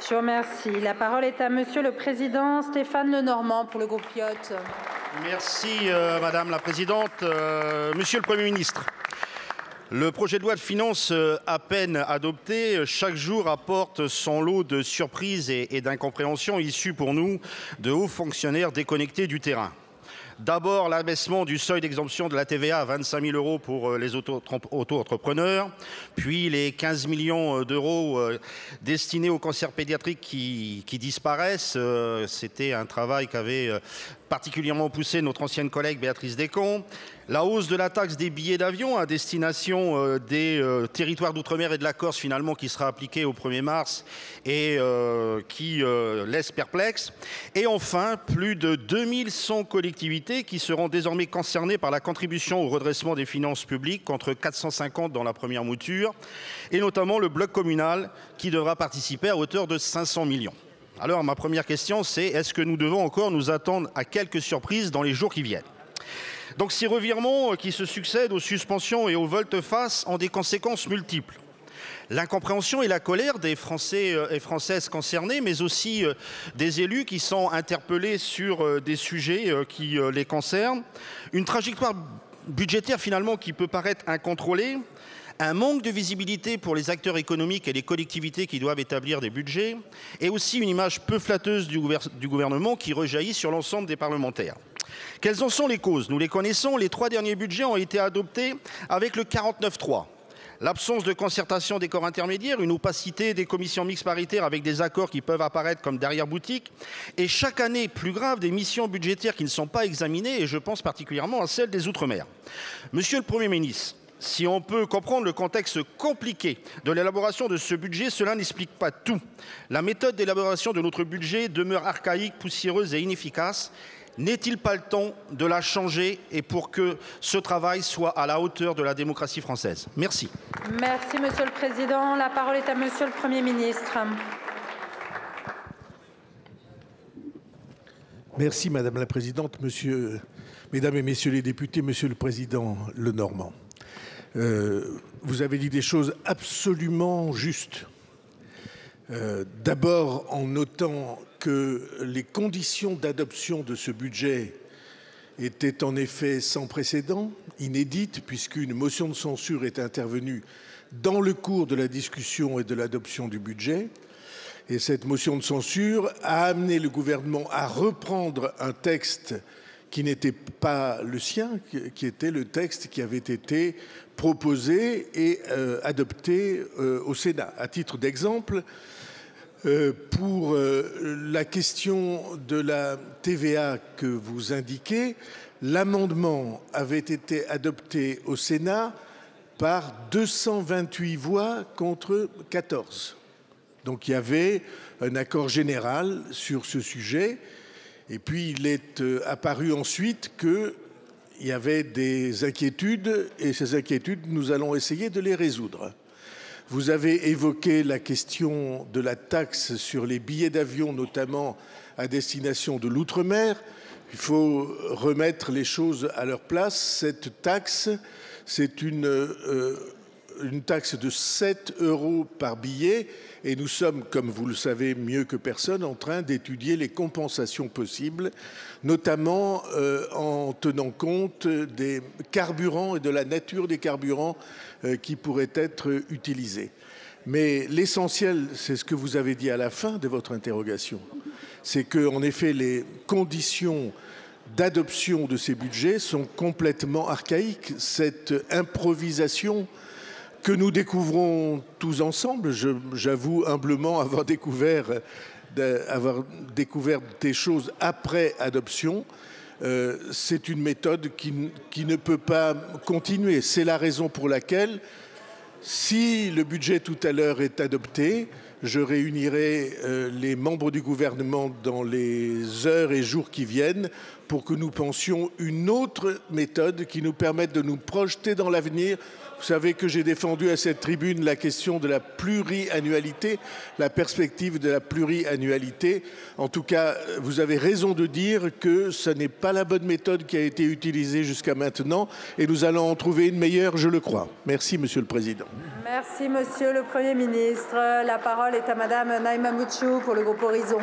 Je vous remercie. La parole est à Monsieur le Président Stéphane Lenormand pour le groupe IOT. Merci Madame la Présidente. Monsieur le Premier ministre, le projet de loi de finances à peine adopté, chaque jour apporte son lot de surprises et d'incompréhensions issues pour nous de hauts fonctionnaires déconnectés du terrain. D'abord, l'abaissement du seuil d'exemption de la TVA à 25 000 € pour les auto-entrepreneurs, puis les 15 millions d'euros destinés aux cancers pédiatriques qui disparaissent. C'était un travail qu'avait particulièrement poussé notre ancienne collègue Béatrice Descamps. La hausse de la taxe des billets d'avion à destination des territoires d'outre-mer et de la Corse, finalement, qui sera appliquée au 1er mars et qui laisse perplexe. Et enfin, plus de 2100 collectivités qui seront désormais concernées par la contribution au redressement des finances publiques, contre 450 dans la première mouture, et notamment le bloc communal qui devra participer à hauteur de 500 millions. Alors, ma première question, c'est est-ce que nous devons encore nous attendre à quelques surprises dans les jours qui viennent ? Donc ces revirements qui se succèdent aux suspensions et aux volte-face ont des conséquences multiples. L'incompréhension et la colère des Français et Françaises concernés, mais aussi des élus qui sont interpellés sur des sujets qui les concernent. Une trajectoire budgétaire finalement qui peut paraître incontrôlée. Un manque de visibilité pour les acteurs économiques et les collectivités qui doivent établir des budgets. Et aussi une image peu flatteuse du gouvernement qui rejaillit sur l'ensemble des parlementaires. Quelles en sont les causes? Nous les connaissons. Les 3 derniers budgets ont été adoptés avec le 49.3. L'absence de concertation des corps intermédiaires, une opacité des commissions mixtes paritaires avec des accords qui peuvent apparaître comme derrière-boutique, et chaque année, plus grave, des missions budgétaires qui ne sont pas examinées, et je pense particulièrement à celle des Outre-mer. Monsieur le Premier ministre, si on peut comprendre le contexte compliqué de l'élaboration de ce budget, cela n'explique pas tout. La méthode d'élaboration de notre budget demeure archaïque, poussiéreuse et inefficace. N'est-il pas le temps de la changer et pour que ce travail soit à la hauteur de la démocratie française? Merci. Merci, Monsieur le Président. La parole est à Monsieur le Premier ministre. Merci, Madame la Présidente, Mesdames et Messieurs les députés, Monsieur le Président Lenormand. Vous avez dit des choses absolument justes. D'abord, en notant que les conditions d'adoption de ce budget étaient en effet sans précédent, inédites, puisqu'une motion de censure est intervenue dans le cours de la discussion et de l'adoption du budget. Et cette motion de censure a amené le gouvernement à reprendre un texte qui n'était pas le sien, qui était le texte qui avait été proposé et adopté au Sénat. À titre d'exemple, pour la question de la TVA que vous indiquez, l'amendement avait été adopté au Sénat par 228 voix contre 14. Donc il y avait un accord général sur ce sujet. Et puis il est apparu ensuite qu'il y avait des inquiétudes, et ces inquiétudes, nous allons essayer de les résoudre. Vous avez évoqué la question de la taxe sur les billets d'avion, notamment à destination de l'outre-mer. Il faut remettre les choses à leur place. Cette taxe, c'est une taxe de 7 € par billet. Et nous sommes, comme vous le savez mieux que personne, en train d'étudier les compensations possibles, notamment en tenant compte des carburants et de la nature des carburants qui pourraient être utilisés. Mais l'essentiel, c'est ce que vous avez dit à la fin de votre interrogation, c'est qu'en effet, les conditions d'adoption de ces budgets sont complètement archaïques. Cette improvisation que nous découvrons tous ensemble, j'avoue humblement avoir découvert des choses après adoption, c'est une méthode qui ne peut pas continuer. C'est la raison pour laquelle, si le budget tout à l'heure est adopté, je réunirai les membres du gouvernement dans les heures et jours qui viennent pour que nous pensions une autre méthode qui nous permette de nous projeter dans l'avenir Vous savez que j'ai défendu à cette tribune la question de la pluriannualité, la perspective de la pluriannualité. En tout cas, vous avez raison de dire que ce n'est pas la bonne méthode qui a été utilisée jusqu'à maintenant et nous allons en trouver une meilleure, je le crois. Merci, Monsieur le Président. Merci, Monsieur le Premier ministre. La parole est à Madame Naïma Moutchou pour le groupe Horizon.